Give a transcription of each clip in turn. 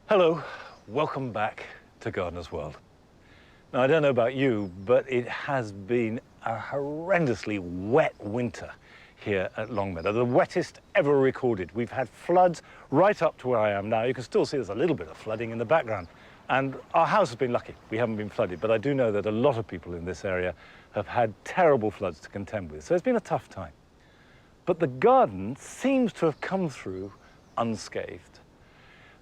Hello, welcome back to Gardener's World. Now, I don't know about you, but it has been a horrendously wet winter here at Longmeadow, the wettest ever recorded. We've had floods right up to where I am now. You can still see there's a little bit of flooding in the background. And our house has been lucky. We haven't been flooded, but I do know that a lot of people in this area have had terrible floods to contend with. So it's been a tough time. But the garden seems to have come through unscathed.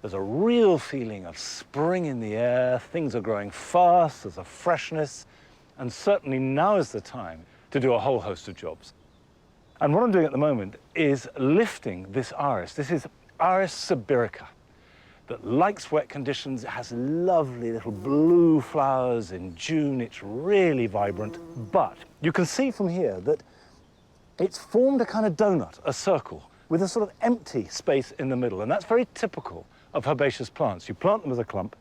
There's a real feeling of spring in the air, things are growing fast, there's a freshness, and certainly now is the time to do a whole host of jobs. And what I'm doing at the moment is lifting this iris. This is Iris sibirica that likes wet conditions. It has lovely little blue flowers in June. It's really vibrant, but you can see from here that it's formed a kind of donut, a circle, with a sort of empty space in the middle, and that's very typical of herbaceous plants. You plant them as a clump,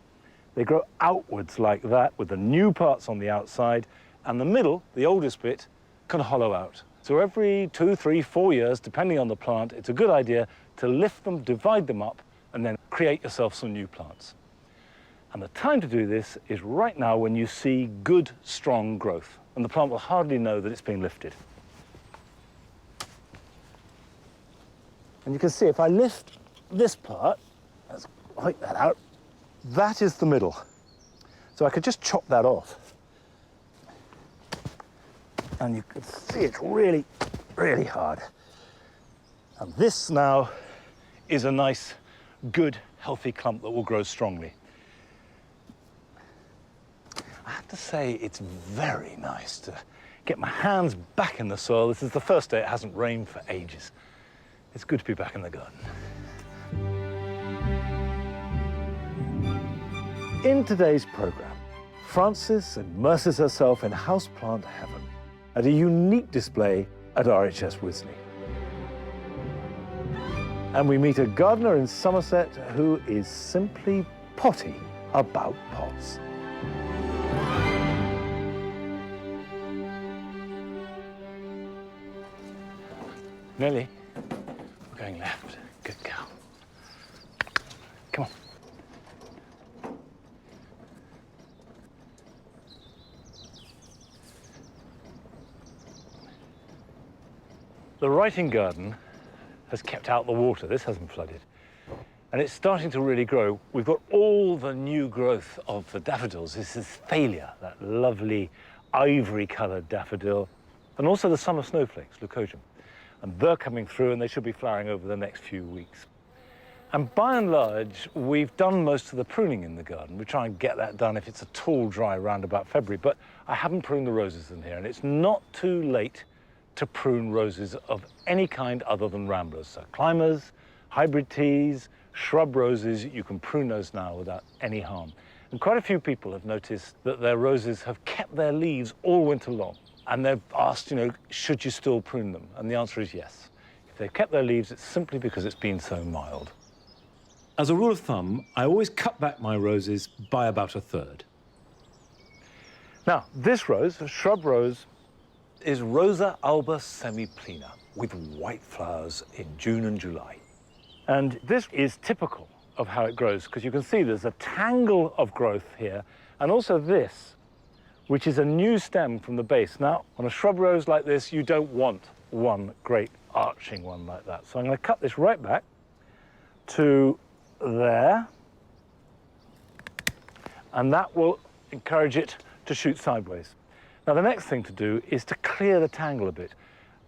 they grow outwards like that with the new parts on the outside, and the middle, the oldest bit, can hollow out. So every 2, 3, 4 years, depending on the plant, it's a good idea to lift them, divide them up, and then create yourself some new plants. And the time to do this is right now when you see good, strong growth, and the plant will hardly know that it's been lifted. And you can see if I lift this part, let's hike that out, that is the middle. So I could just chop that off. And you can see it's really, really hard. And this now is a nice, good, healthy clump that will grow strongly. I have to say it's very nice to get my hands back in the soil. This is the first day it hasn't rained for ages. It's good to be back in the garden. In today's programme, Frances immerses herself in houseplant heaven at a unique display at RHS Wisley. And we meet a gardener in Somerset who is simply potty about pots. Nellie, we're going left. Good girl. Come on. The writing garden has kept out the water. This hasn't flooded. And it's starting to really grow. We've got all the new growth of the daffodils. This is Thalia, that lovely ivory-coloured daffodil, and also the summer snowflakes, Leucojum. And they're coming through, and they should be flowering over the next few weeks. And by and large, we've done most of the pruning in the garden. We try and get that done if it's at all dry around about February, but I haven't pruned the roses in here, and it's not too late to prune roses of any kind other than ramblers. So climbers, hybrid teas, shrub roses, you can prune those now without any harm. And quite a few people have noticed that their roses have kept their leaves all winter long. And they've asked, should you still prune them? And the answer is yes. If they've kept their leaves, it's simply because it's been so mild. As a rule of thumb, I always cut back my roses by about a third. Now, this rose, a shrub rose, is Rosa alba semiplena with white flowers in June and July. And this is typical of how it grows, because you can see there's a tangle of growth here, and also this, which is a new stem from the base. Now, on a shrub rose like this, you don't want one great arching one like that. So I'm going to cut this right back to there, and that will encourage it to shoot sideways. Now, the next thing to do is to clear the tangle a bit.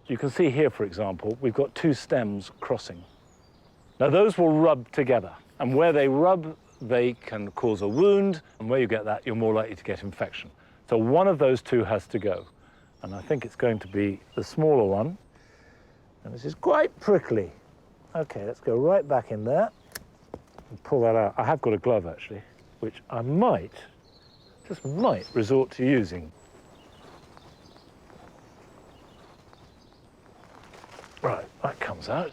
You can see here, for example, we've got two stems crossing. Now, those will rub together, and where they rub, they can cause a wound, and where you get that, you're more likely to get infection. So one of those two has to go, and I think it's going to be the smaller one, and this is quite prickly. Okay, let's go right back in there and pull that out. I have got a glove, actually, which I might, just might, resort to using. Right, that comes out.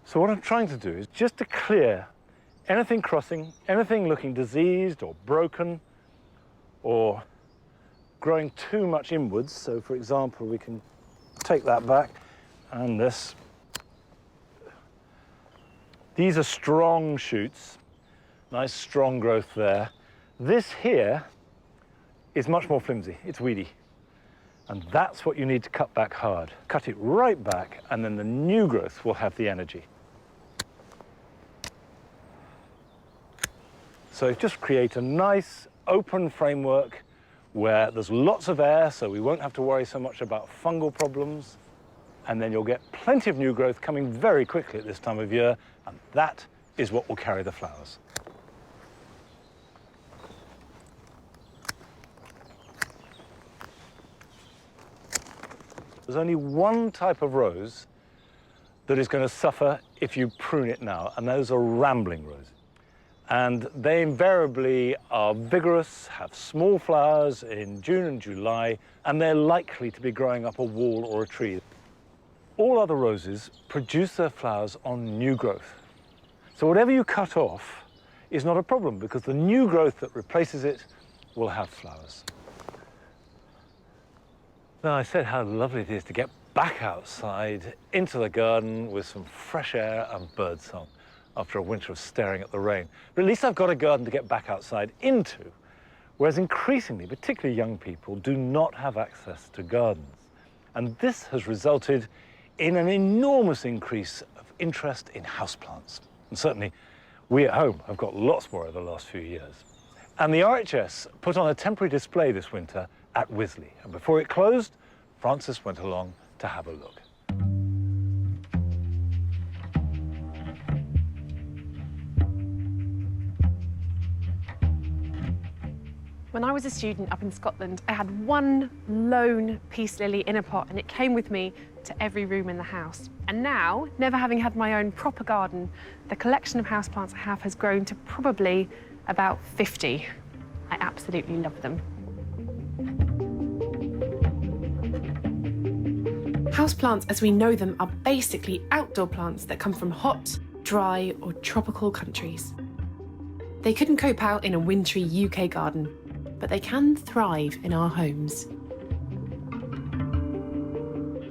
So what I'm trying to do is just to clear anything crossing, anything looking diseased or broken or growing too much inwards. So, for example, we can take that back and this. These are strong shoots, nice strong growth there. This here is much more flimsy, it's weedy. And that's what you need to cut back hard. Cut it right back, and then the new growth will have the energy. So just create a nice open framework where there's lots of air, so we won't have to worry so much about fungal problems. And then you'll get plenty of new growth coming very quickly at this time of year, and that is what will carry the flowers. There's only one type of rose that is going to suffer if you prune it now, and those are rambling roses. And they invariably are vigorous, have small flowers in June and July, and they're likely to be growing up a wall or a tree. All other roses produce their flowers on new growth. So whatever you cut off is not a problem, because the new growth that replaces it will have flowers. Now, I said how lovely it is to get back outside into the garden with some fresh air and birdsong after a winter of staring at the rain. But at least I've got a garden to get back outside into, whereas increasingly, particularly young people, do not have access to gardens. And this has resulted in an enormous increase of interest in houseplants. And certainly, we at home have got lots more over the last few years. And the RHS put on a temporary display this winter at Wisley. And before it closed, Francis went along to have a look. When I was a student up in Scotland, I had one lone peace lily in a pot, and it came with me to every room in the house. And now, never having had my own proper garden, the collection of houseplants I have has grown to probably about 50. I absolutely love them. Houseplants, as we know them, are basically outdoor plants that come from hot, dry, or tropical countries. They couldn't cope out in a wintry UK garden, but they can thrive in our homes.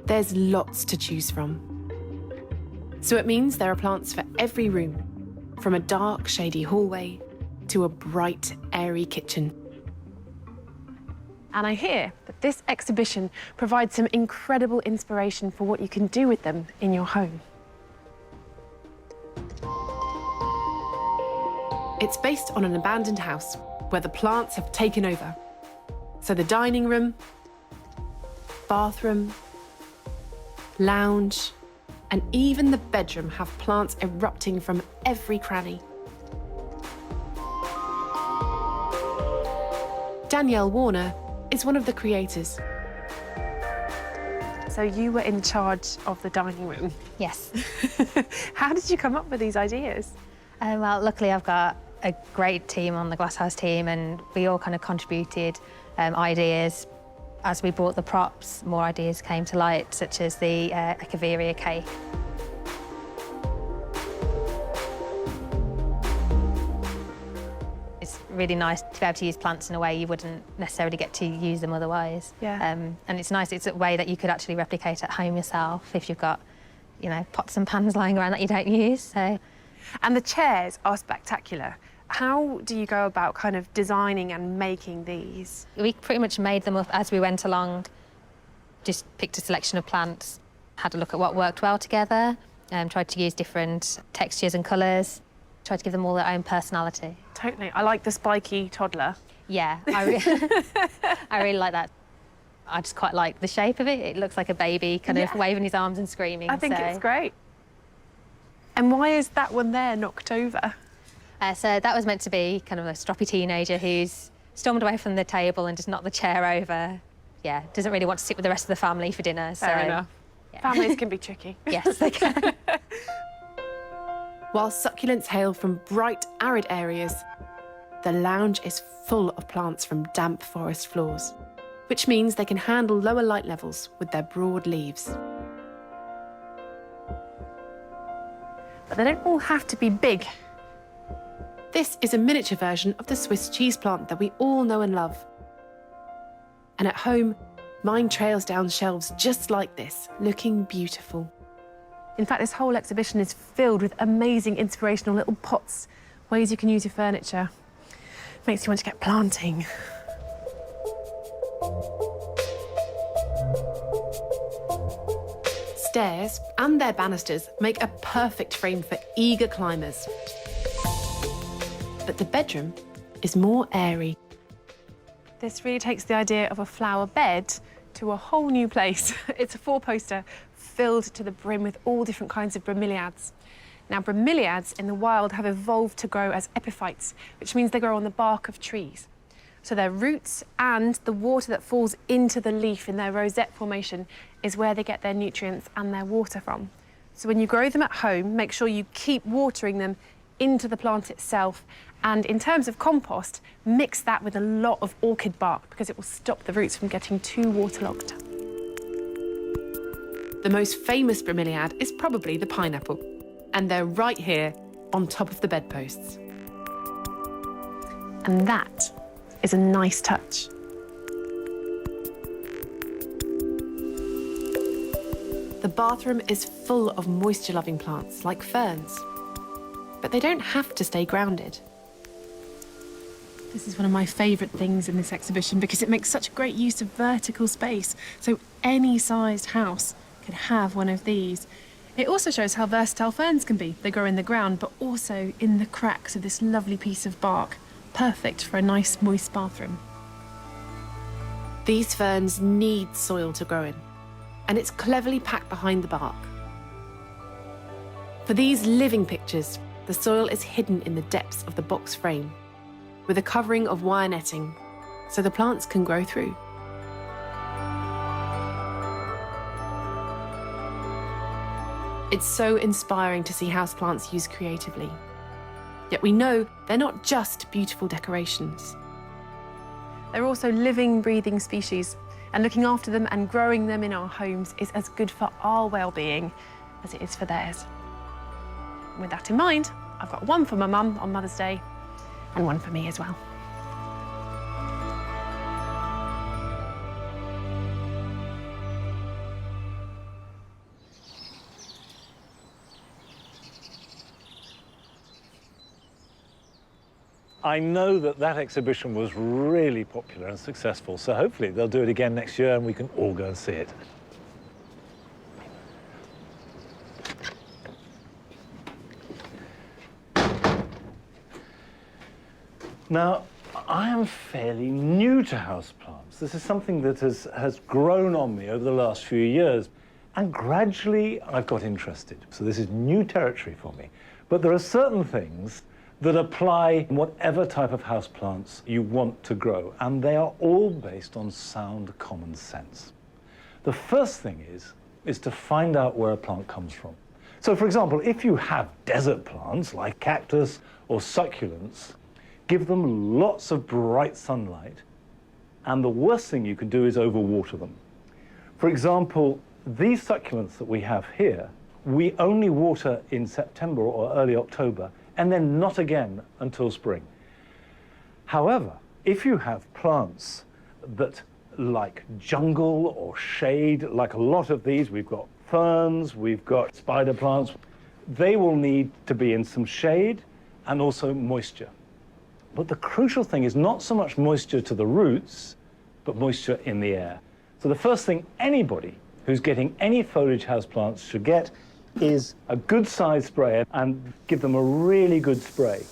There's lots to choose from. So it means there are plants for every room, from a dark, shady hallway to a bright, airy kitchen. And I hear that this exhibition provides some incredible inspiration for what you can do with them in your home. It's based on an abandoned house where the plants have taken over. So the dining room, bathroom, lounge, and even the bedroom have plants erupting from every cranny. Danielle Warner is one of the creators. So you were in charge of the dining room? Yes. How did you come up with these ideas? Well, luckily I've got a great team on the Glasshouse team, and we all kind of contributed ideas. As we brought the props, more ideas came to light, such as the Echeveria cake. It's really nice to be able to use plants in a way you wouldn't necessarily get to use them otherwise. Yeah. And it's nice, it's a way that you could actually replicate at home yourself if you've got, you know, pots and pans lying around that you don't use, so. And the chairs are spectacular. How do you go about kind of designing and making these? We pretty much made them up as we went along. Just picked a selection of plants, had a look at what worked well together, tried to use different textures and colours, tried to give them all their own personality. Totally. I like the spiky toddler. Yeah, I really like that. I just quite like the shape of it. It looks like a baby kind of waving his arms and screaming. I think it's great. And why is that one there knocked over? So that was meant to be kind of a stroppy teenager who's stormed away from the table and just knocked the chair over. Yeah, doesn't really want to sit with the rest of the family for dinner. Fair enough. Yeah. Families can be tricky. Yes, they can. While succulents hail from bright, arid areas, the lounge is full of plants from damp forest floors, which means they can handle lower light levels with their broad leaves. But they don't all have to be big. This is a miniature version of the Swiss cheese plant that we all know and love. And at home, Mine trails down shelves just like this, looking beautiful. In fact, this whole exhibition is filled with amazing inspirational little pots, ways you can use your furniture. Makes you want to get planting. Stairs and their banisters make a perfect frame for eager climbers. But the bedroom is more airy. This really takes the idea of a flower bed to a whole new place. It's a four-poster filled to the brim with all different kinds of bromeliads. Now, bromeliads in the wild have evolved to grow as epiphytes, which means they grow on the bark of trees. So their roots and the water that falls into the leaf in their rosette formation is where they get their nutrients and their water from. So when you grow them at home, make sure you keep watering them into the plant itself. And in terms of compost, mix that with a lot of orchid bark because it will stop the roots from getting too waterlogged. The most famous bromeliad is probably the pineapple, and they're right here on top of the bedposts. And that is a nice touch. The bathroom is full of moisture-loving plants like ferns, but they don't have to stay grounded. This is one of my favourite things in this exhibition because it makes such great use of vertical space, so any sized house can have one of these. It also shows how versatile ferns can be. They grow in the ground, but also in the cracks of this lovely piece of bark. Perfect for a nice, moist bathroom. These ferns need soil to grow in, and it's cleverly packed behind the bark. For these living pictures, the soil is hidden in the depths of the box frame, with a covering of wire netting, so the plants can grow through. It's so inspiring to see houseplants used creatively. Yet we know they're not just beautiful decorations. They're also living, breathing species, and looking after them and growing them in our homes is as good for our well-being as it is for theirs. With that in mind, I've got one for my mum on Mother's Day and one for me as well. I know that that exhibition was really popular and successful, so hopefully they'll do it again next year and we can all go and see it. Now, I am fairly new to houseplants. This is something that has grown on me over the last few years, and gradually I've got interested. So this is new territory for me. But there are certain things that apply in whatever type of houseplants you want to grow, and they are all based on sound common sense. The first thing is to find out where a plant comes from. So, for example, if you have desert plants like cactus or succulents, give them lots of bright sunlight, and the worst thing you can do is overwater them. For example, these succulents that we have here, we only water in September or early October, and then not again until spring. However, if you have plants that like jungle or shade, like a lot of these, we've got ferns, we've got spider plants, they will need to be in some shade and also moisture. But the crucial thing is not so much moisture to the roots, but moisture in the air. So the first thing anybody who's getting any foliage houseplants should get is a good size sprayer and give them a really good spray.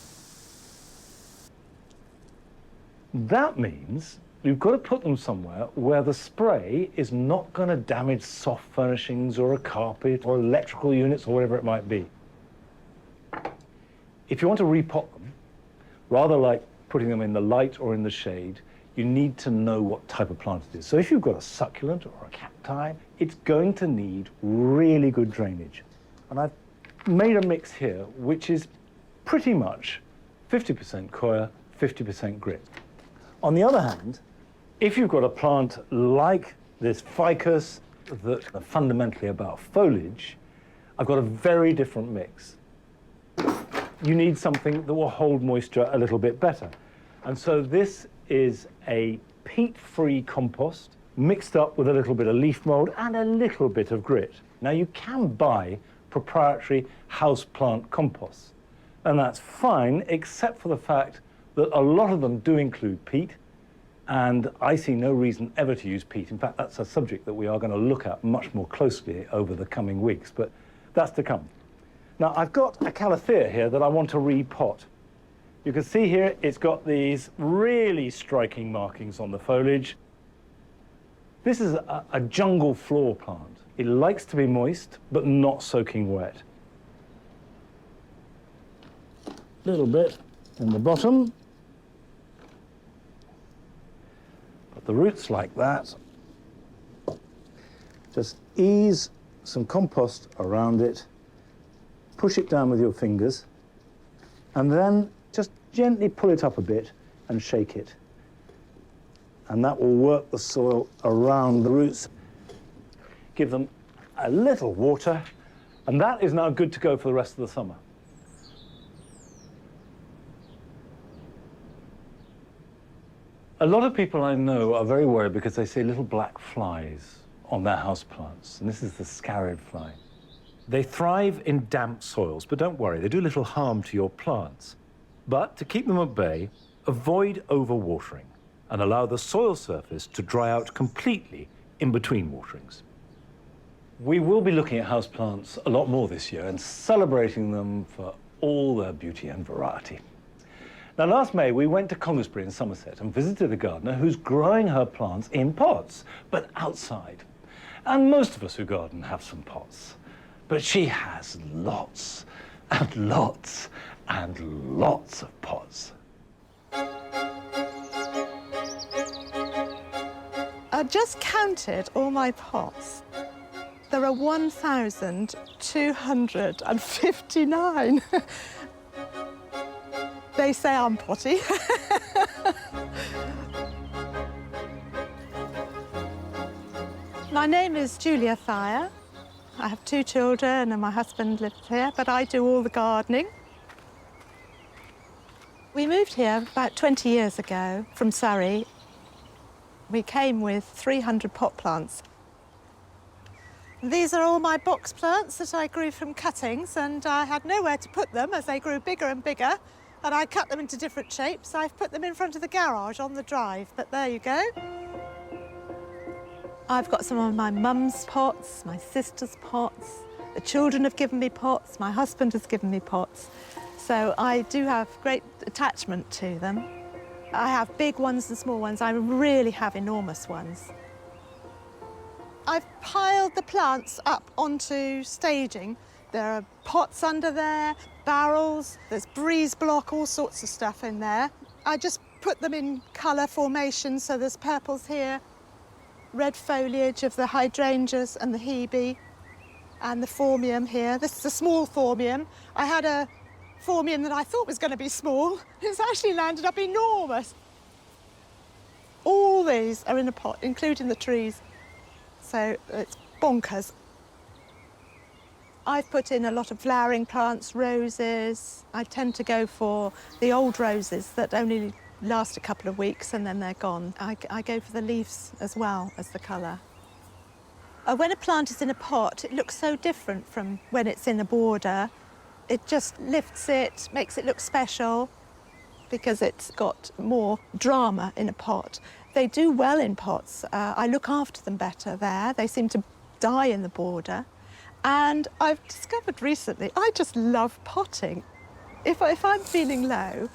That means you've got to put them somewhere where the spray is not going to damage soft furnishings or a carpet or electrical units or whatever it might be. If you want to repot them, rather like putting them in the light or in the shade, you need to know what type of plant it is. So if you've got a succulent or a cacti, it's going to need really good drainage. And I've made a mix here, which is pretty much 50% coir, 50% grit. On the other hand, if you've got a plant like this ficus that are fundamentally about foliage, I've got a very different mix. You need something that will hold moisture a little bit better. And so this is a peat-free compost mixed up with a little bit of leaf mould and a little bit of grit. Now, you can buy proprietary houseplant composts, and that's fine, except for the fact that a lot of them do include peat, and I see no reason ever to use peat. In fact, that's a subject that we are going to look at much more closely over the coming weeks, but that's to come. Now, I've got a Calathea here that I want to repot. You can see here it's got these really striking markings on the foliage. This is a jungle floor plant. It likes to be moist, but not soaking wet. Little bit in the bottom. But the roots like that. Just ease some compost around it, push it down with your fingers, and then just gently pull it up a bit and shake it. And that will work the soil around the roots. Give them a little water, and that is now good to go for the rest of the summer. A lot of people I know are very worried because they see little black flies on their houseplants, and this is the scarab fly. They thrive in damp soils, but don't worry, they do little harm to your plants. But to keep them at bay, avoid overwatering and allow the soil surface to dry out completely in between waterings. We will be looking at houseplants a lot more this year and celebrating them for all their beauty and variety. Now, last May, we went to Conisbury in Somerset and visited a gardener who's growing her plants in pots, but outside. And most of us who garden have some pots. But she has lots and lots and lots of pots. I just counted all my pots. There are 1,259. They say I'm potty. My name is Julia Thayer. I have 2 children and my husband lives here, but I do all the gardening. We moved here about 20 years ago from Surrey. We came with 300 pot plants. These are all my box plants that I grew from cuttings, and I had nowhere to put them as they grew bigger and bigger, and I cut them into different shapes. I've put them in front of the garage on the drive, but there you go. I've got some of my mum's pots, my sister's pots. The children have given me pots, my husband has given me pots. So I do have great attachment to them. I have big ones and small ones. I really have enormous ones. I've piled the plants up onto staging. There are pots under there, barrels, there's breeze block, all sorts of stuff in there. I just put them in colour formation, so there's purples here, red foliage of the hydrangeas and the hebe, and the phormium here. This is a small phormium. I had a phormium that I thought was going to be small. It's actually landed up enormous. All these are in a pot, including the trees. So it's bonkers. I've put in a lot of flowering plants, roses. I tend to go for the old roses that only last a couple of weeks and then they're gone. I go for the leaves as well as the colour. When a plant is in a pot, it looks so different from when it's in a border. It just lifts it, makes it look special because it's got more drama in a pot. They do well in pots. I look after them better there. They seem to die in the border. And I've discovered recently, I just love potting. If I'm feeling low,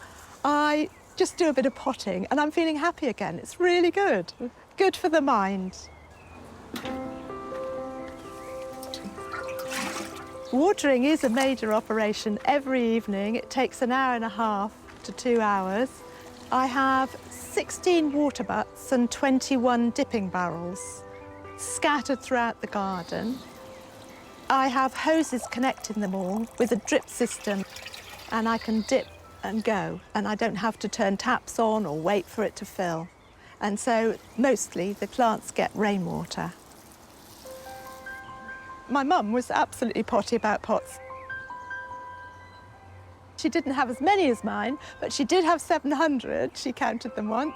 I just do a bit of potting and I'm feeling happy again. It's really good. Good for the mind. Watering is a major operation every evening. It takes an hour and a half to 2 hours. I have 16 water butts and 21 dipping barrels scattered throughout the garden. I have hoses connecting them all with a drip system, and I can dip and go, and I don't have to turn taps on or wait for it to fill. And so mostly the plants get rainwater. My mum was absolutely potty about pots. She didn't have as many as mine, but she did have 700. She counted them once.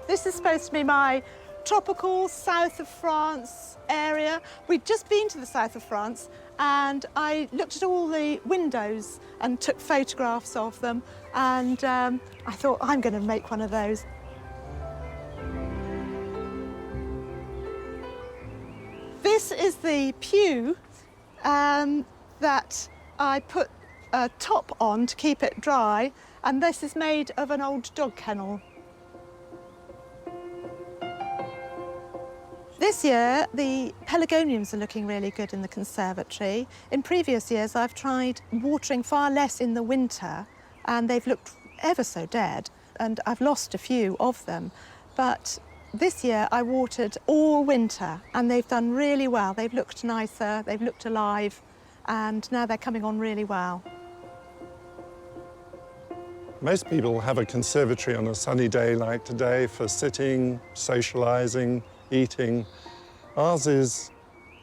This is supposed to be my tropical south of France area. We'd just been to the south of France and I looked at all the windows and took photographs of them, and I thought, I'm going to make one of those. This is the pew that I put a top on to keep it dry, and this is made of an old dog kennel. This year, the pelargoniums are looking really good in the conservatory. In previous years, I've tried watering far less in the winter, and they've looked ever so dead, and I've lost a few of them. But this year, I watered all winter, and they've done really well. They've looked nicer, they've looked alive, and now they're coming on really well. Most people have a conservatory on a sunny day like today for sitting, socialising, eating. Ours is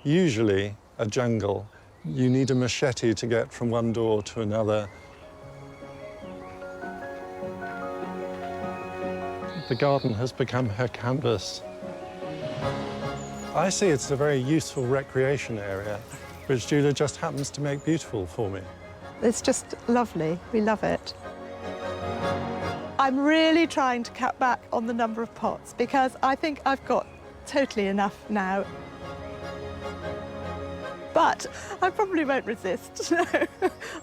usually a jungle. You need a machete to get from one door to another. The garden has become her canvas. I see it's a very useful recreation area, which Julia just happens to make beautiful for me. It's just lovely. We love it. I'm really trying to cut back on the number of pots because I think I've got totally enough now. But I probably won't resist.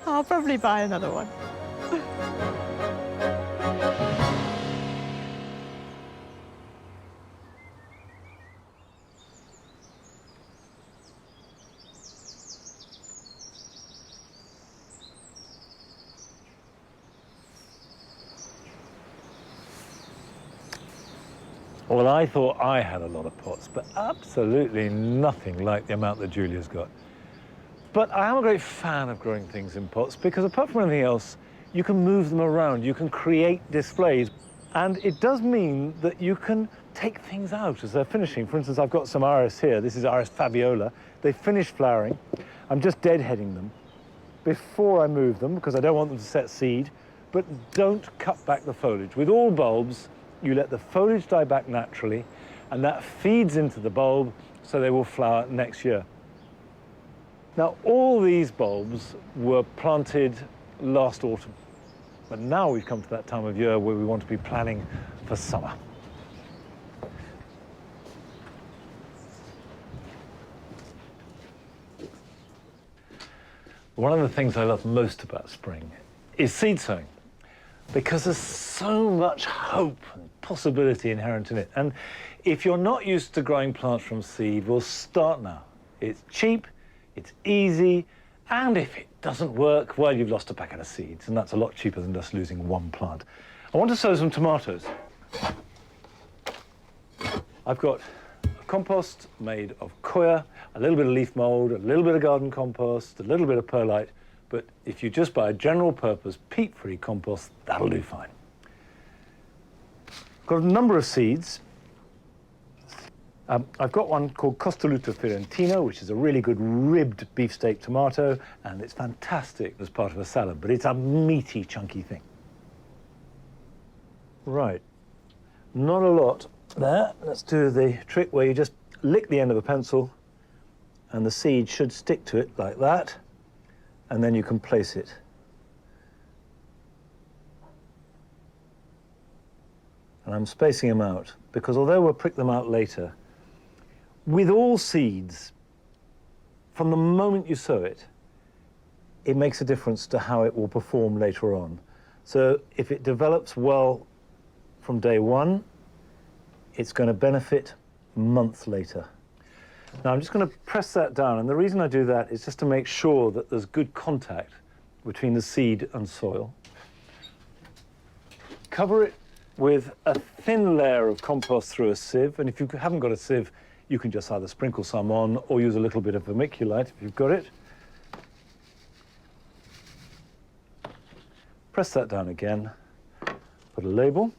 I'll probably buy another one. Well, I thought I had a lot of pots, but absolutely nothing like the amount that Julia's got. But I am a great fan of growing things in pots because apart from anything else, you can move them around, you can create displays. And it does mean that you can take things out as they're finishing. For instance, I've got some iris here. This is Iris Fabiola. They finished flowering. I'm just deadheading them before I move them because I don't want them to set seed. But don't cut back the foliage. With all bulbs, you let the foliage die back naturally, and that feeds into the bulb so they will flower next year. Now, all these bulbs were planted last autumn, but now we've come to that time of year where we want to be planning for summer. One of the things I love most about spring is seed sowing, because there's so much hope and possibility inherent in it. And if you're not used to growing plants from seed, we'll start now. It's cheap, it's easy, and if it doesn't work, well, you've lost a packet of seeds, and that's a lot cheaper than just losing one plant. I want to sow some tomatoes. I've got a compost made of coir, a little bit of leaf mold, a little bit of garden compost, a little bit of perlite, but if you just buy a general purpose peat-free compost, that'll do fine. Got a number of seeds. I've got one called Costoluto Fiorentino, which is a really good ribbed beefsteak tomato, and it's fantastic as part of a salad, but it's a meaty, chunky thing. Right, not a lot there. Let's do the trick where you just lick the end of a pencil, and the seed should stick to it like that, and then you can place it. And I'm spacing them out, because although we'll prick them out later, with all seeds, from the moment you sow it, it makes a difference to how it will perform later on. So if it develops well from day one, it's going to benefit months later. Now I'm just going to press that down, and the reason I do that is just to make sure that there's good contact between the seed and soil. Cover it with a thin layer of compost through a sieve, and if you haven't got a sieve, you can just either sprinkle some on or use a little bit of vermiculite if you've got it. Press that down again, put a label.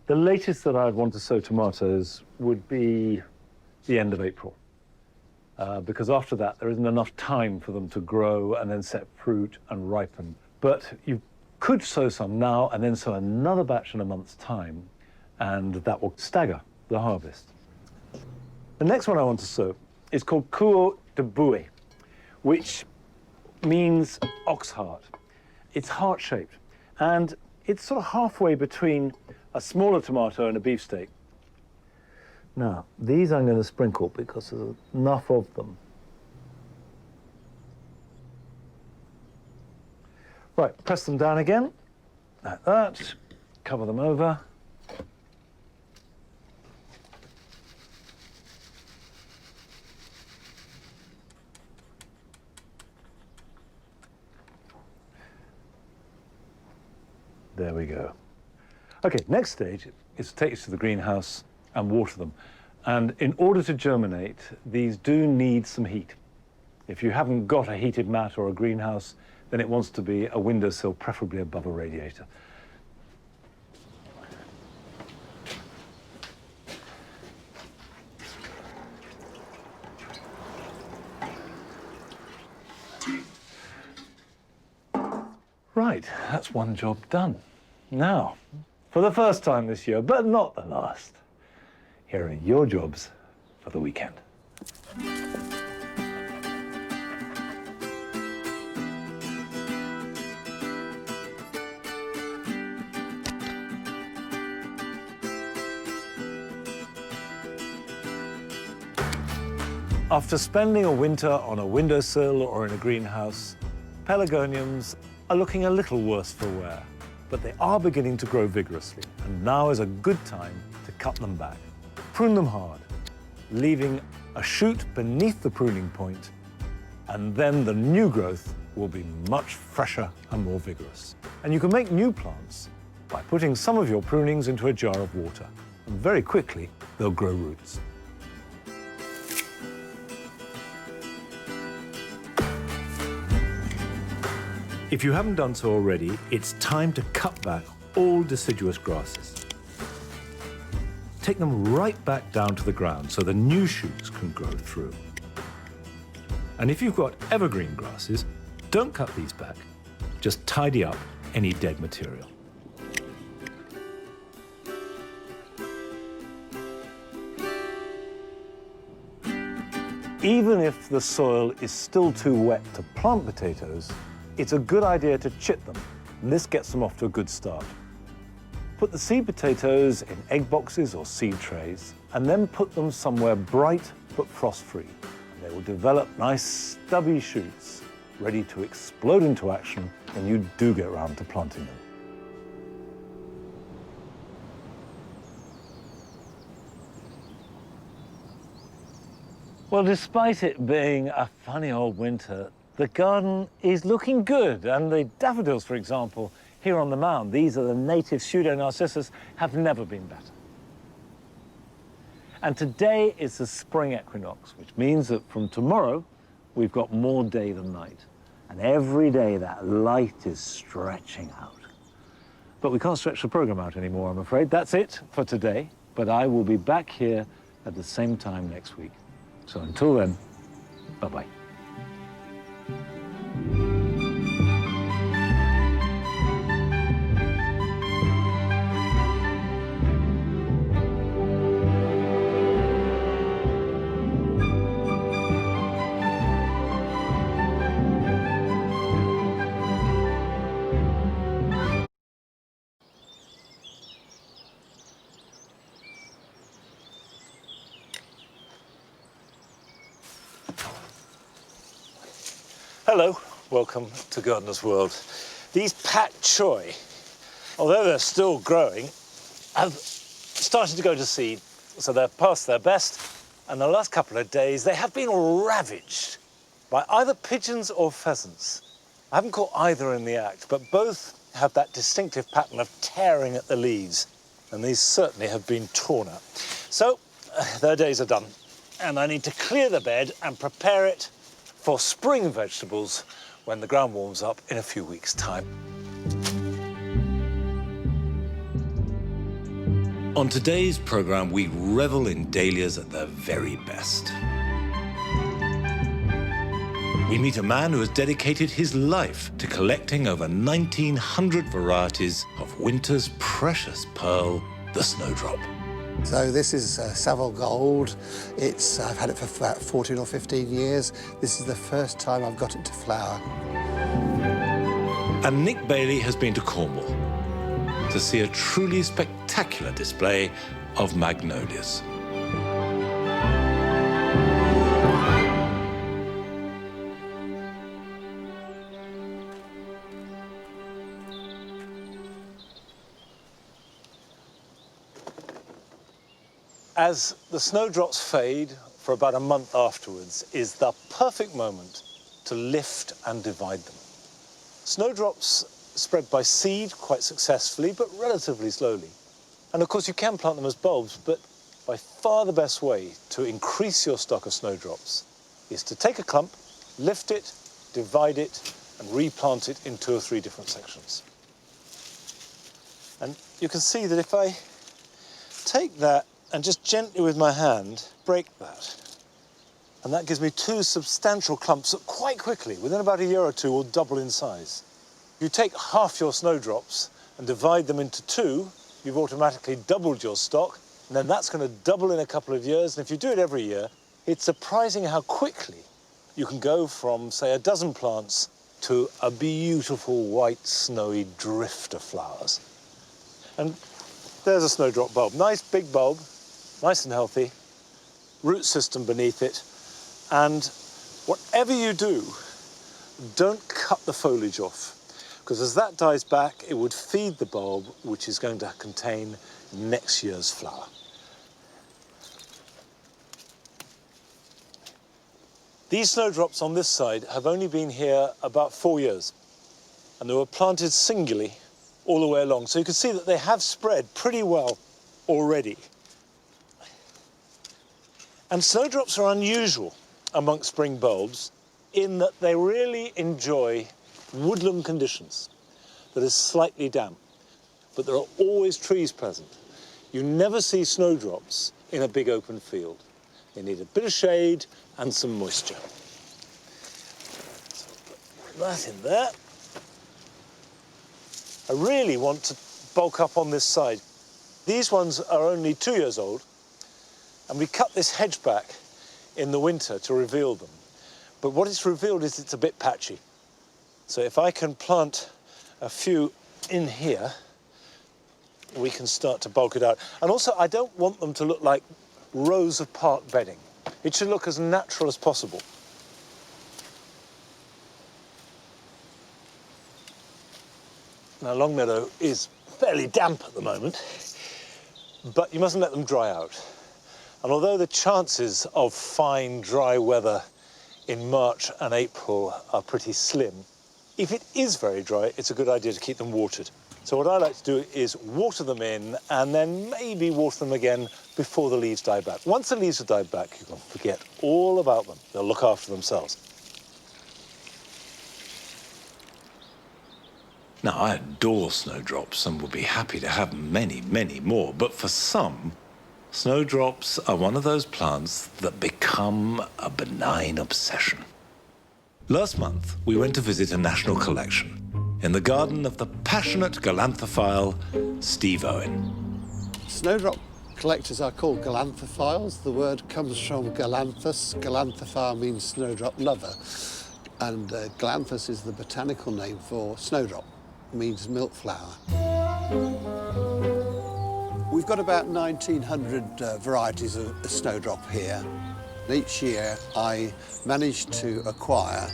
The latest that I'd want to sow tomatoes would be the end of April, because after that there isn't enough time for them to grow and then set fruit and ripen. But you've could sow some now and then sow another batch in a month's time, and that will stagger the harvest. The next one I want to sow is called Kuo de Bue, which means ox heart. It's heart-shaped, and it's sort of halfway between a smaller tomato and a beefsteak. Now, these I'm going to sprinkle because there's enough of them. Right, press them down again, like that, cover them over. There we go. Okay, next stage is to take these to the greenhouse and water them. And in order to germinate, these do need some heat. If you haven't got a heated mat or a greenhouse, then it wants to be a windowsill, preferably above a radiator. Right, that's one job done. Now, for the first time this year, but not the last, here are your jobs for the weekend. After spending a winter on a windowsill or in a greenhouse, pelargoniums are looking a little worse for wear, but they are beginning to grow vigorously, and now is a good time to cut them back. Prune them hard, leaving a shoot beneath the pruning point, and then the new growth will be much fresher and more vigorous. And you can make new plants by putting some of your prunings into a jar of water, and very quickly they'll grow roots. If you haven't done so already, it's time to cut back all deciduous grasses. Take them right back down to the ground so the new shoots can grow through. And if you've got evergreen grasses, don't cut these back. Just tidy up any dead material. Even if the soil is still too wet to plant potatoes, it's a good idea to chip them, and this gets them off to a good start. Put the seed potatoes in egg boxes or seed trays, and then put them somewhere bright but frost-free. And they will develop nice stubby shoots, ready to explode into action when you do get around to planting them. Well, despite it being a funny old winter, the garden is looking good, and the daffodils, for example, here on the mound, these are the native Pseudonarcissus, have never been better. And today is the spring equinox, which means that from tomorrow, we've got more day than night. And every day that light is stretching out. But we can't stretch the program out anymore, I'm afraid. That's it for today, but I will be back here at the same time next week. So until then, bye-bye. Hello, welcome to Gardener's World. These pak choi, although they're still growing, have started to go to seed, so they're past their best, and the last couple of days they have been ravaged by either pigeons or pheasants. I haven't caught either in the act, but both have that distinctive pattern of tearing at the leaves, and these certainly have been torn up. So their days are done, and I need to clear the bed and prepare it for spring vegetables when the ground warms up in a few weeks' time. On today's programme, we revel in dahlias at their very best. we meet a man who has dedicated his life to collecting over 1,900 varieties of winter's precious pearl, the snowdrop. So this is Savile Gold. I've had it for about 14 or 15 years. This is the first time I've got it to flower. And Nick Bailey has been to Cornwall to see a truly spectacular display of magnolias. As the snowdrops fade for about a month afterwards is the perfect moment to lift and divide them. Snowdrops spread by seed quite successfully, but relatively slowly. And of course you can plant them as bulbs, but by far the best way to increase your stock of snowdrops is to take a clump, lift it, divide it, and replant it in 2 or 3 different sections. And you can see that if I take that and just gently with my hand break that, and that gives me 2 substantial clumps that quite quickly, within about a year or 2, will double in size. You take half your snowdrops and divide them into 2, you've automatically doubled your stock, and then that's going to double in a couple of years. And if you do it every year, it's surprising how quickly you can go from, say, a dozen plants to a beautiful white snowy drift of flowers. And there's a snowdrop bulb. Nice big bulb, nice and healthy, root system beneath it. And whatever you do, don't cut the foliage off, because as that dies back, it would feed the bulb, which is going to contain next year's flower. These snowdrops on this side have only been here about 4 years, and they were planted singly all the way along. So you can see that they have spread pretty well already. And snowdrops are unusual amongst spring bulbs in that they really enjoy woodland conditions that is slightly damp, but there are always trees present. You never see snowdrops in a big open field. They need a bit of shade and some moisture. So put that in there. I really want to bulk up on this side. These ones are only 2 years old, and we cut this hedge back in the winter to reveal them. But what it's revealed is it's a bit patchy. So if I can plant a few in here, we can start to bulk it out. And also, I don't want them to look like rows of park bedding. It should look as natural as possible. Now, Longmeadow is fairly damp at the moment, but you mustn't let them dry out. And although the chances of fine, dry weather in March and April are pretty slim, if it is very dry, it's a good idea to keep them watered. So what I like to do is water them in and then maybe water them again before the leaves die back. Once the leaves have died back, you can forget all about them. They'll look after themselves. Now, I adore snowdrops and would be happy to have many, many more, but for some, snowdrops are one of those plants that become a benign obsession. Last month, we went to visit a national collection in the garden of the passionate galanthophile Steve Owen. Snowdrop collectors are called galanthophiles. The word comes from galanthus. Galanthophile means snowdrop lover. And galanthus is the botanical name for snowdrop. It means milk flower. We've got about 1,900 varieties of snowdrop here. Each year I manage to acquire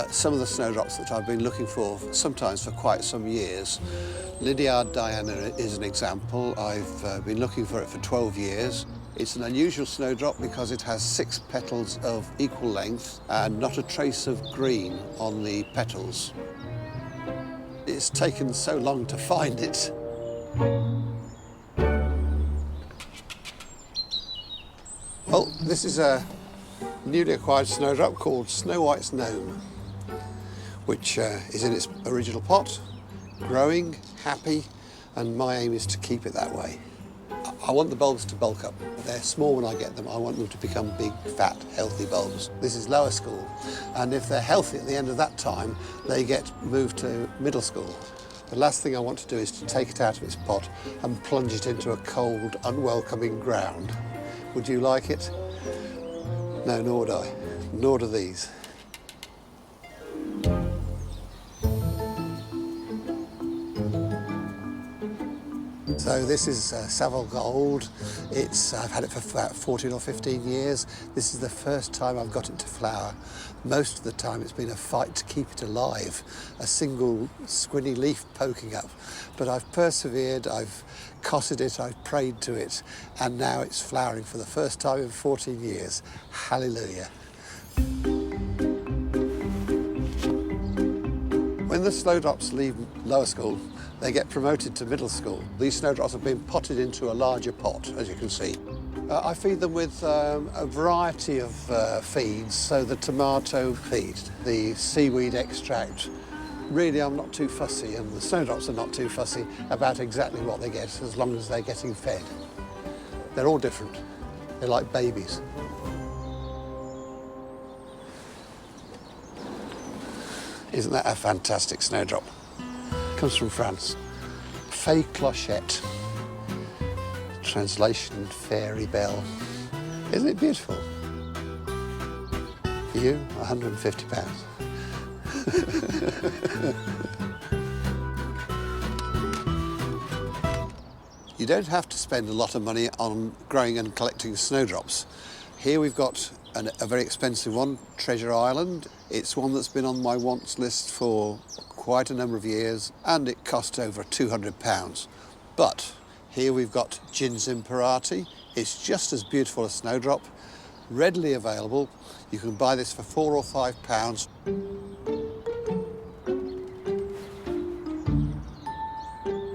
some of the snowdrops that I've been looking for, sometimes for quite some years. Lydiard Diana is an example. I've been looking for it for 12 years. It's an unusual snowdrop because it has 6 petals of equal length and not a trace of green on the petals. It's taken so long to find it. Well, this is a newly acquired snowdrop called Snow White's Gnome, which is in its original pot, growing, happy, and my aim is to keep it that way. I want the bulbs to bulk up. They're small when I get them. I want them to become big, fat, healthy bulbs. This is lower school, and if they're healthy at the end of that time, they get moved to middle school. The last thing I want to do is to take it out of its pot and plunge it into a cold, unwelcoming ground. Would you like it? No, nor would I. Nor do these. So this is Savile Gold. I've had it for about 14 or 15 years. This is the first time I've got it to flower. Most of the time it's been a fight to keep it alive, a single squinny leaf poking up. But I've persevered, I've costed it, I've prayed to it, and now it's flowering for the first time in 14 years. Hallelujah. When the snowdrops leave lower school, they get promoted to middle school. These snowdrops have been potted into a larger pot, as you can see. I feed them with a variety of feeds, so the tomato feed, the seaweed extract. Really, I'm not too fussy, and the snowdrops are not too fussy about exactly what they get, as long as they're getting fed. They're all different. They're like babies. Isn't that a fantastic snowdrop? Comes from France. Fée clochette. Translation, fairy bell. Isn't it beautiful? For you, £150. You don't have to spend a lot of money on growing and collecting snowdrops. Here we've got a very expensive one, Treasure Island. It's one that's been on my wants list for quite a number of years, and it cost over £200. But here we've got Gins Imperati. It's just as beautiful as snowdrop, readily available. You can buy this for £4 or £5.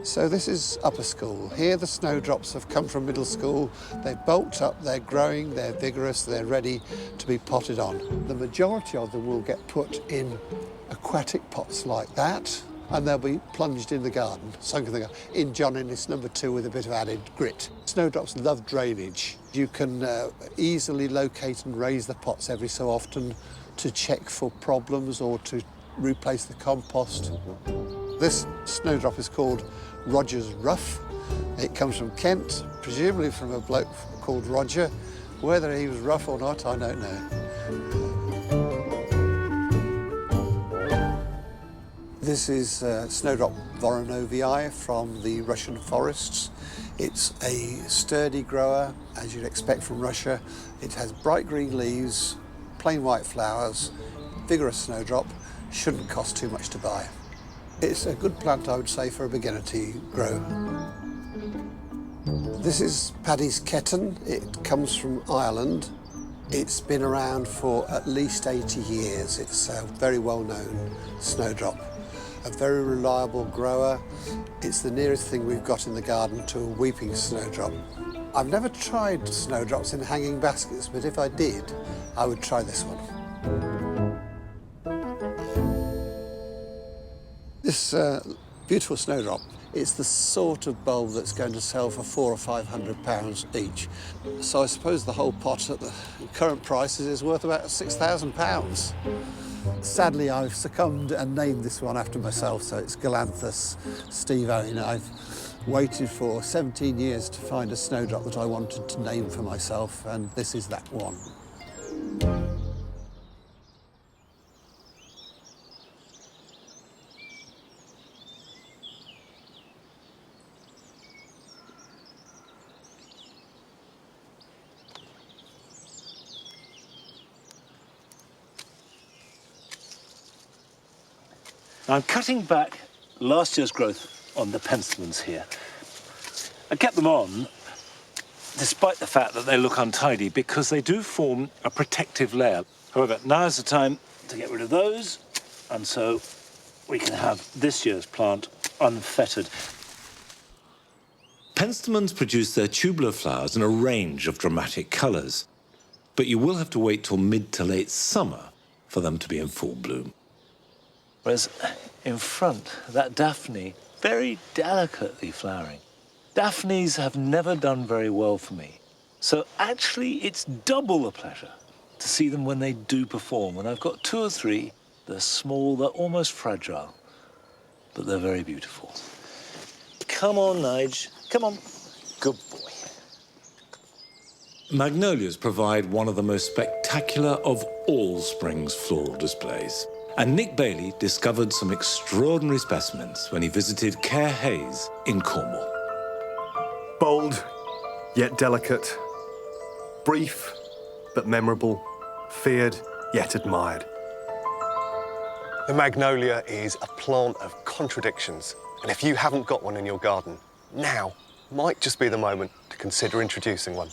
So this is upper school. Here the snowdrops have come from middle school. They've bulked up, they're growing, they're vigorous, they're ready to be potted on. The majority of them will get put in aquatic pots like that, and they'll be plunged in the garden, sunk in the garden, in John Innes #2 with a bit of added grit. Snowdrops love drainage. You can easily locate and raise the pots every so often to check for problems or to replace the compost. This snowdrop is called Roger's Ruff. It comes from Kent, presumably from a bloke called Roger. Whether he was rough or not, I don't know. This is Snowdrop Voronovii from the Russian forests. It's a sturdy grower, as you'd expect from Russia. It has bright green leaves, plain white flowers, vigorous snowdrop, shouldn't cost too much to buy. It's a good plant, I would say, for a beginner to grow. This is Paddy's Ketten. It comes from Ireland. It's been around for at least 80 years. It's a very well-known snowdrop. A very reliable grower. It's the nearest thing we've got in the garden to a weeping snowdrop. I've never tried snowdrops in hanging baskets, but if I did, I would try this one. This beautiful snowdrop, it's the sort of bulb that's going to sell for £400 or £500 each. So I suppose the whole pot at the current prices is worth about £6,000. Sadly, I've succumbed and named this one after myself, so it's Galanthus stevoni. I've waited for 17 years to find a snowdrop that I wanted to name for myself, and this is that one. I'm cutting back last year's growth on the penstemons here. I kept them on despite the fact that they look untidy because they do form a protective layer. However, now is the time to get rid of those, and so we can have this year's plant unfettered. Penstemons produce their tubular flowers in a range of dramatic colours, but you will have to wait till mid to late summer for them to be in full bloom. Whereas in front, that Daphne, very delicately flowering. Daphnes have never done very well for me. So actually, it's double a pleasure to see them when they do perform. And I've got 2 or 3. They're small, they're almost fragile, but they're very beautiful. Come on, Nige. Come on. Good boy. Magnolias provide one of the most spectacular of all spring's floral displays. And Nick Bailey discovered some extraordinary specimens when he visited Care Hayes in Cornwall. Bold, yet delicate. Brief, but memorable. Feared, yet admired. The magnolia is a plant of contradictions. And if you haven't got one in your garden, now might just be the moment to consider introducing one.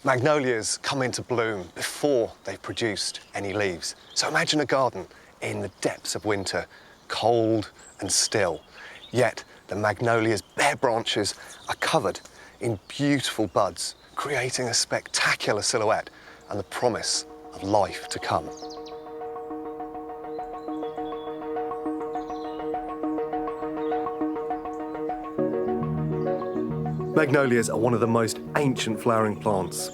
Magnolias come into bloom before they've produced any leaves. So imagine a garden in the depths of winter, cold and still. Yet the magnolia's bare branches are covered in beautiful buds, creating a spectacular silhouette and the promise of life to come. Magnolias are one of the most ancient flowering plants.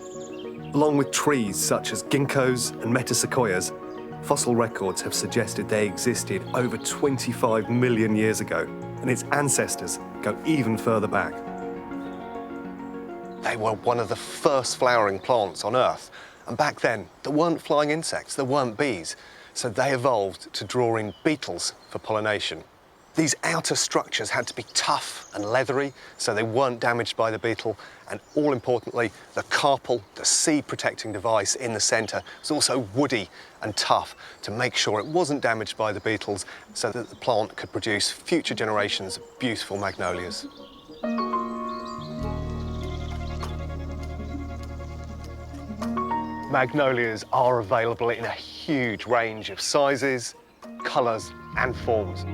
Along with trees such as ginkgos and metasequoias, fossil records have suggested they existed over 25 million years ago, and its ancestors go even further back. They were one of the first flowering plants on Earth, and back then there weren't flying insects, there weren't bees, so they evolved to draw in beetles for pollination. These outer structures had to be tough and leathery so they weren't damaged by the beetle, and all importantly, the carpel, the seed protecting device in the centre, was also woody and tough to make sure it wasn't damaged by the beetles so that the plant could produce future generations of beautiful magnolias. Magnolias are available in a huge range of sizes, colours and forms.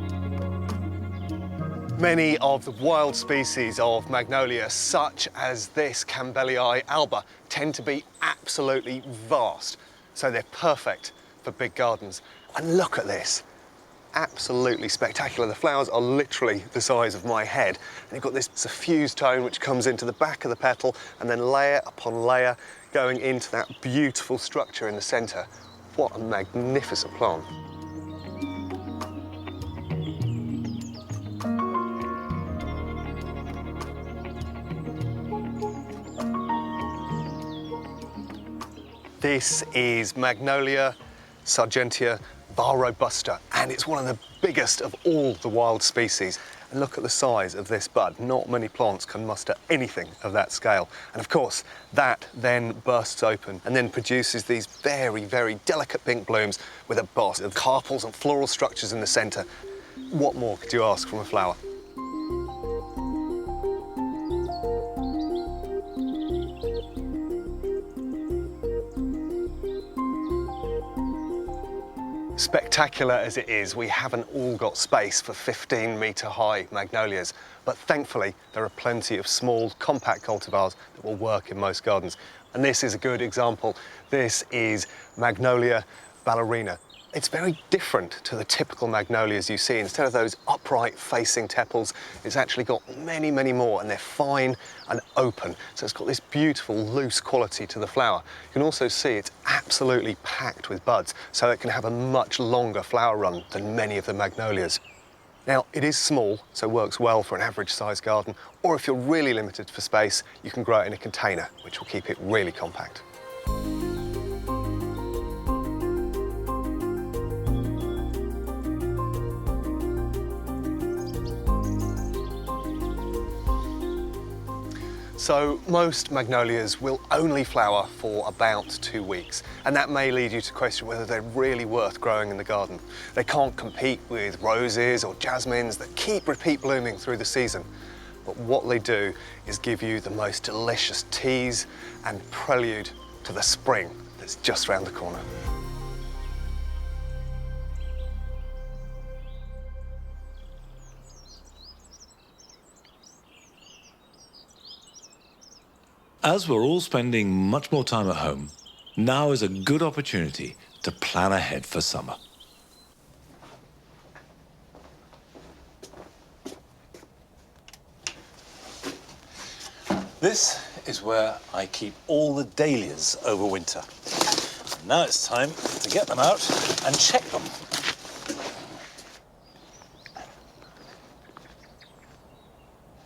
Many of the wild species of magnolia, such as this Campbellii alba, tend to be absolutely vast, so they're perfect for big gardens. And look at this, absolutely spectacular. The flowers are literally the size of my head, and you've got this suffused tone which comes into the back of the petal, and then layer upon layer going into that beautiful structure in the centre. What a magnificent plant. This is Magnolia Sargentia var. Robusta, and it's one of the biggest of all the wild species. And look at the size of this bud. Not many plants can muster anything of that scale. And of course, that then bursts open and then produces these very, very delicate pink blooms with a boss of carpels and floral structures in the centre. What more could you ask from a flower? Spectacular as it is, we haven't all got space for 15-metre high magnolias, but thankfully there are plenty of small, compact cultivars that will work in most gardens. And this is a good example. This is Magnolia ballerina. It's very different to the typical magnolias you see. Instead of those upright facing tepals, it's actually got many, many more, and they're fine and open. So it's got this beautiful loose quality to the flower. You can also see it's absolutely packed with buds, so it can have a much longer flower run than many of the magnolias. Now, it is small, so works well for an average sized garden, or if you're really limited for space, you can grow it in a container, which will keep it really compact. So most magnolias will only flower for about 2 weeks, and that may lead you to question whether they're really worth growing in the garden. They can't compete with roses or jasmines that keep repeat blooming through the season. But what they do is give you the most delicious teas and prelude to the spring that's just round the corner. As we're all spending much more time at home, now is a good opportunity to plan ahead for summer. This is where I keep all the dahlias over winter. Now it's time to get them out and check them.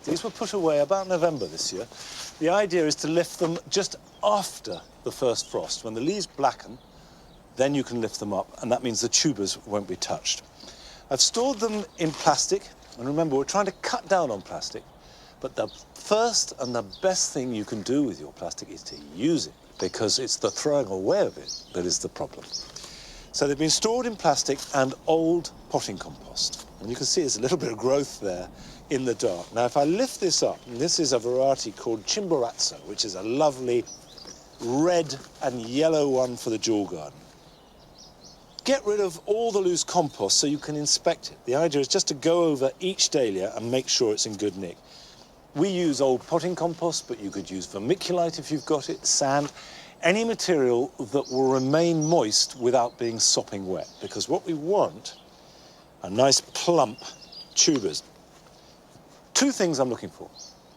These were put away about November this year. The idea is to lift them just after the first frost. When the leaves blacken, then you can lift them up, and that means the tubers won't be touched. I've stored them in plastic, and remember, we're trying to cut down on plastic, but the first and the best thing you can do with your plastic is to use it, because it's the throwing away of it that is the problem. So they've been stored in plastic and old potting compost. And you can see there's a little bit of growth there in the dark. Now, if I lift this up, and this is a variety called Chimborazo, which is a lovely red and yellow one for the jewel garden. Get rid of all the loose compost so you can inspect it. The idea is just to go over each dahlia and make sure it's in good nick. We use old potting compost, but you could use vermiculite if you've got it, sand, any material that will remain moist without being sopping wet, because what we want are nice plump tubers. Two things I'm looking for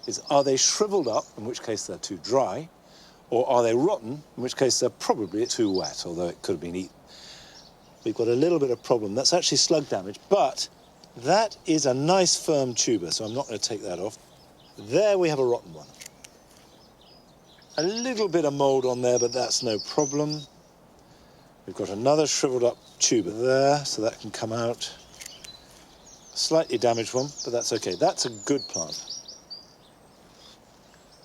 is, are they shriveled up, in which case they're too dry, or are they rotten, in which case they're probably too wet, although it could have been eaten. We've got a little bit of problem. That's actually slug damage, but that is a nice firm tuber, so I'm not going to take that off. There we have a rotten one. A little bit of mould on there, but that's no problem. We've got another shriveled up tuber there, so that can come out. Slightly damaged one, but that's okay. That's a good plant.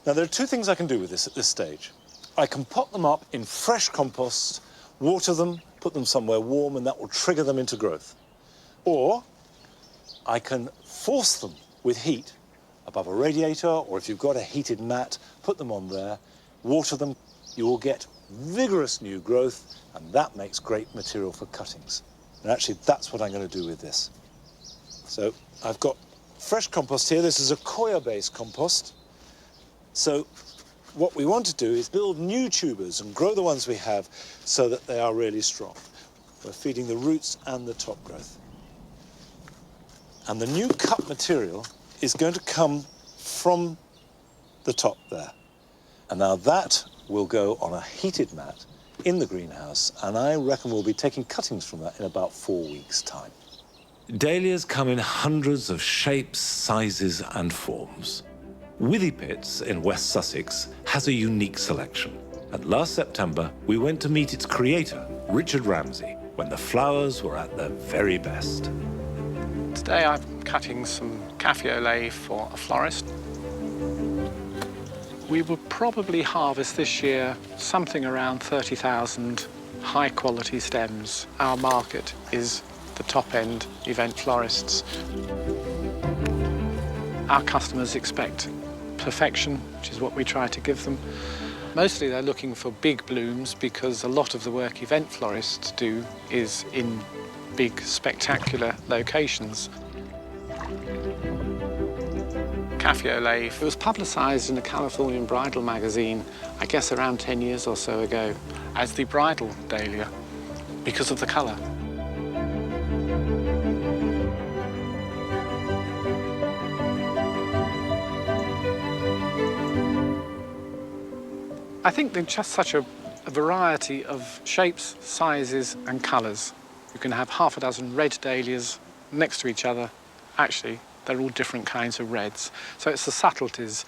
Now, there are two things I can do with this at this stage. I can pot them up in fresh compost, water them, put them somewhere warm, and that will trigger them into growth. Or I can force them with heat above a radiator, or if you've got a heated mat, put them on there, water them. You will get vigorous new growth, and that makes great material for cuttings. And actually, that's what I'm going to do with this. So I've got fresh compost here. This is a coir-based compost. So what we want to do is build new tubers and grow the ones we have so that they are really strong. We're feeding the roots and the top growth. And the new cut material is going to come from the top there. And now that will go on a heated mat in the greenhouse, and I reckon we'll be taking cuttings from that in about 4 weeks' time. Dahlias come in hundreds of shapes, sizes and forms. Withypits in West Sussex has a unique selection. And last September, we went to meet its creator, Richard Ramsey, when the flowers were at their very best. Today I'm cutting some Caffeolet for a florist. We will probably harvest this year something around 30,000 high-quality stems. Our market is the top-end event florists. Our customers expect perfection, which is what we try to give them. Mostly they're looking for big blooms because a lot of the work event florists do is in big, spectacular locations. Caffeolet was publicised in the Californian Bridal magazine, I guess around 10 years or so ago, as the bridal dahlia because of the colour. I think there's just such a variety of shapes, sizes and colours. You can have half a dozen red dahlias next to each other. Actually, they're all different kinds of reds. So it's the subtleties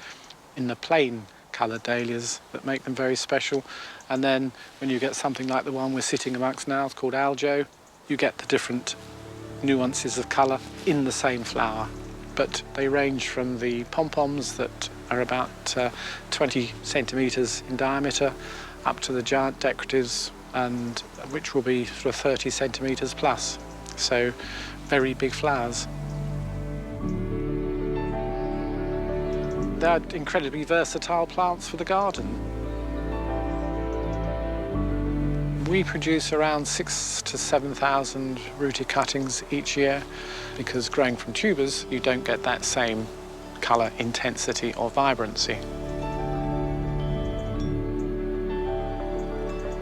in the plain coloured dahlias that make them very special. And then when you get something like the one we're sitting amongst now, it's called Aljo, you get the different nuances of colour in the same flower. But they range from the pom-poms that are about 20 centimetres in diameter up to the giant decoratives, and which will be sort of 30 centimetres plus. So very big flowers. They're incredibly versatile plants for the garden. We produce around 6,000 to 7,000 rooted cuttings each year because growing from tubers, you don't get that same colour intensity or vibrancy.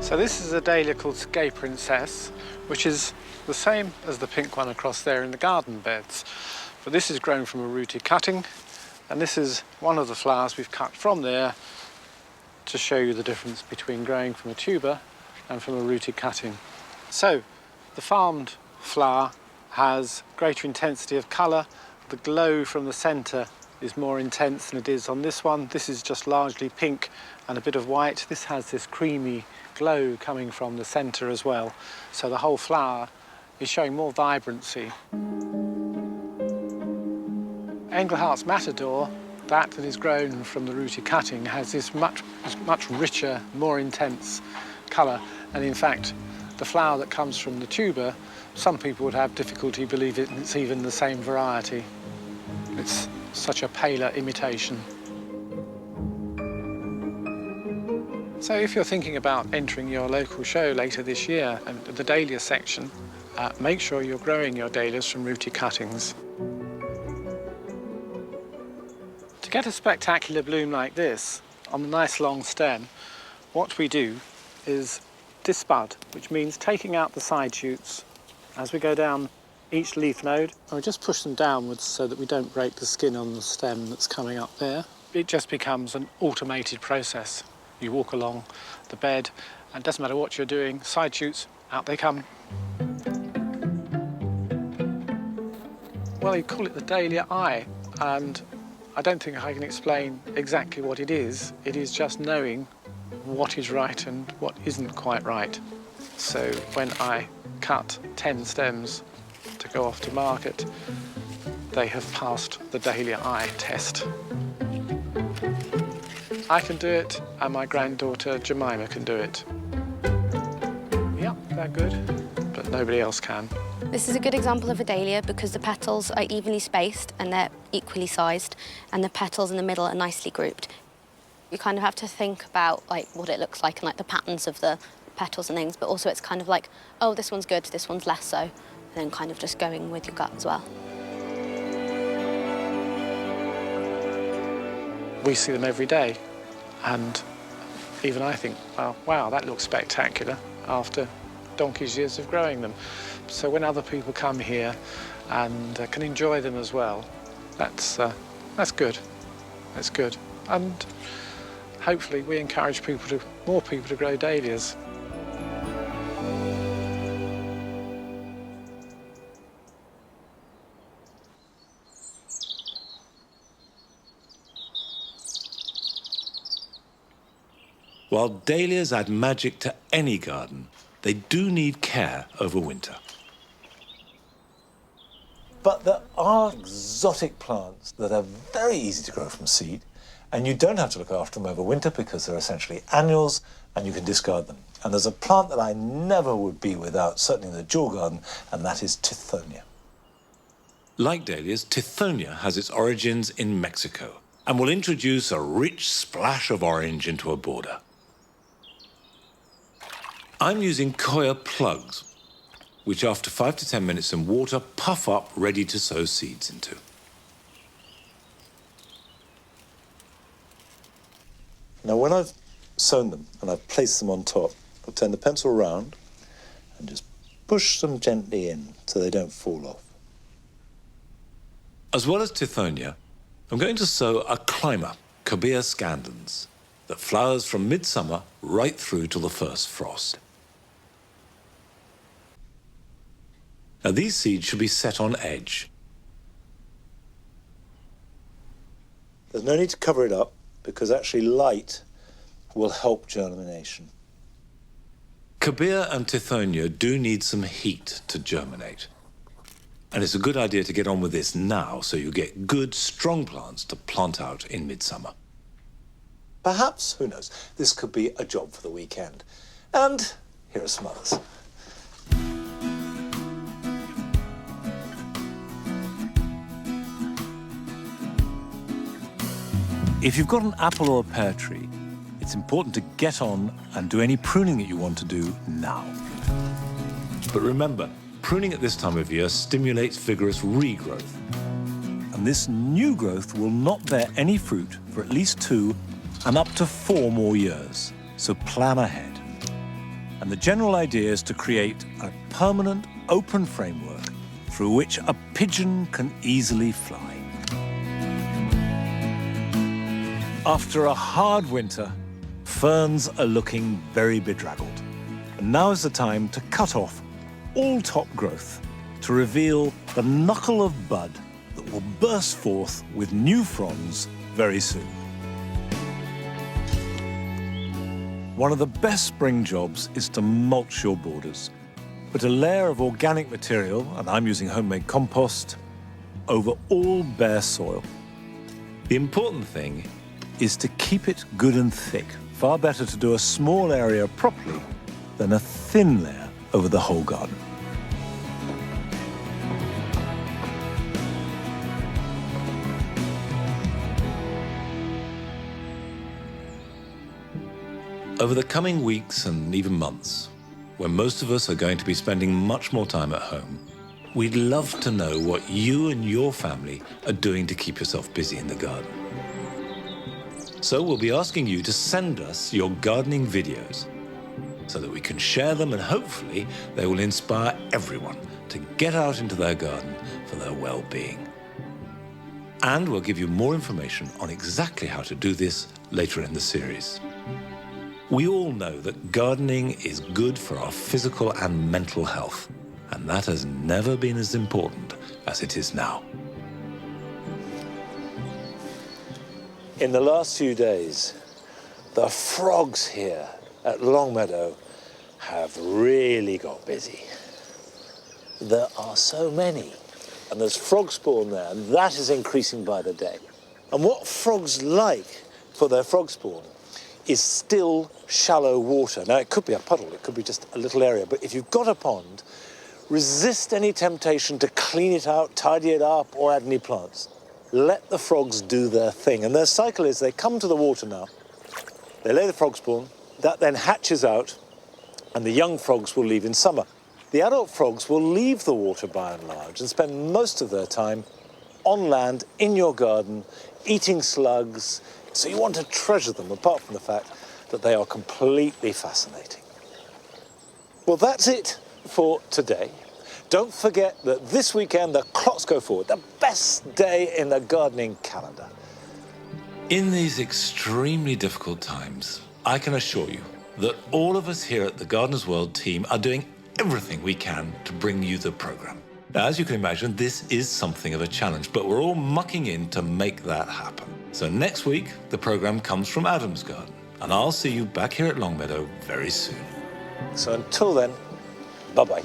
So this is a dahlia called Gay Princess, which is the same as the pink one across there in the garden beds. But this is grown from a rooted cutting, And this is one of the flowers we've cut from there to show you the difference between growing from a tuber and from a rooted cutting. So, the farmed flower has greater intensity of colour. The glow from the centre is more intense than it is on this one. This is just largely pink and a bit of white. This has this creamy glow coming from the centre as well. So the whole flower is showing more vibrancy. Englehart's Matador, that is grown from the rooted cutting, has this much richer, more intense colour. And in fact, the flower that comes from the tuber, some people would have difficulty believing it's even the same variety. It's such a paler imitation. So if you're thinking about entering your local show later this year, and the dahlia section, make sure you're growing your dahlias from rooted cuttings. To get a spectacular bloom like this on a nice long stem, what we do is dispud, which means taking out the side shoots as we go down each leaf node, and we just push them downwards so that we don't break the skin on the stem that's coming up there. It just becomes an automated process. You walk along the bed, and it doesn't matter what you're doing, side shoots, out they come. Well, you call it the dahlia eye, and I don't think I can explain exactly what it is. It is just knowing what is right and what isn't quite right. So when I cut 10 stems to go off to market, they have passed the dahlia eye test. I can do it, and my granddaughter Jemima can do it. Yep, they're good, but nobody else can. This is a good example of a dahlia because the petals are evenly spaced and they're equally sized, and the petals in the middle are nicely grouped. You kind of have to think about like what it looks like and like the patterns of the petals and things, but also it's kind of like, oh, this one's good, this one's less so, and then kind of just going with your gut as well. We see them every day, and even I think, oh, wow, that looks spectacular after donkey's years of growing them. So when other people come here and can enjoy them as well, that's good. That's good. And hopefully we encourage more people to grow dahlias. While dahlias add magic to any garden, they do need care over winter. But there are exotic plants that are very easy to grow from seed, and you don't have to look after them over winter because they're essentially annuals and you can discard them. And there's a plant that I never would be without, certainly in the jewel garden, and that is Tithonia. Like dahlias, Tithonia has its origins in Mexico and will introduce a rich splash of orange into a border. I'm using coir plugs, which after 5 to 10 minutes in water, puff up ready to sow seeds into. Now, when I've sown them and I've placed them on top, I'll turn the pencil around and just push them gently in so they don't fall off. As well as Tithonia, I'm going to sow a climber, Corbea scandens, that flowers from midsummer right through till the first frost. Now, these seeds should be set on edge. There's no need to cover it up because actually light will help germination. Corbea and Tithonia do need some heat to germinate. And it's a good idea to get on with this now so you get good, strong plants to plant out in midsummer. Perhaps, who knows, this could be a job for the weekend. And here are some others. If you've got an apple or a pear tree, it's important to get on and do any pruning that you want to do now. But remember, pruning at this time of year stimulates vigorous regrowth. And this new growth will not bear any fruit for at least 2 and up to 4 more years. So plan ahead. And the general idea is to create a permanent, open framework through which a pigeon can easily fly. After a hard winter, ferns are looking very bedraggled. And now is the time to cut off all top growth to reveal the knuckle of bud that will burst forth with new fronds very soon. One of the best spring jobs is to mulch your borders. Put a layer of organic material, and I'm using homemade compost, over all bare soil. The important thing is to keep it good and thick. Far better to do a small area properly than a thin layer over the whole garden. Over the coming weeks and even months, when most of us are going to be spending much more time at home, we'd love to know what you and your family are doing to keep yourself busy in the garden. So we'll be asking you to send us your gardening videos so that we can share them, and hopefully they will inspire everyone to get out into their garden for their well-being. And we'll give you more information on exactly how to do this later in the series. We all know that gardening is good for our physical and mental health, and that has never been as important as it is now. In the last few days, the frogs here at Longmeadow have really got busy. There are so many, and there's frog spawn there, and that is increasing by the day. And what frogs like for their frog spawn is still shallow water. Now, it could be a puddle, it could be just a little area, but if you've got a pond, resist any temptation to clean it out, tidy it up, or add any plants. Let the frogs do their thing. And their cycle is they come to the water now, they lay the frog spawn, that then hatches out, and the young frogs will leave in summer. The adult frogs will leave the water by and large and spend most of their time on land, in your garden, eating slugs. So you want to treasure them, apart from the fact that they are completely fascinating. Well, that's it for today. Don't forget that this weekend the clocks go forward, the best day in the gardening calendar. In these extremely difficult times, I can assure you that all of us here at the Gardeners World team are doing everything we can to bring you the program. Now, as you can imagine, this is something of a challenge, but we're all mucking in to make that happen. So next week, the program comes from Adam's Garden, and I'll see you back here at Longmeadow very soon. So until then, bye-bye.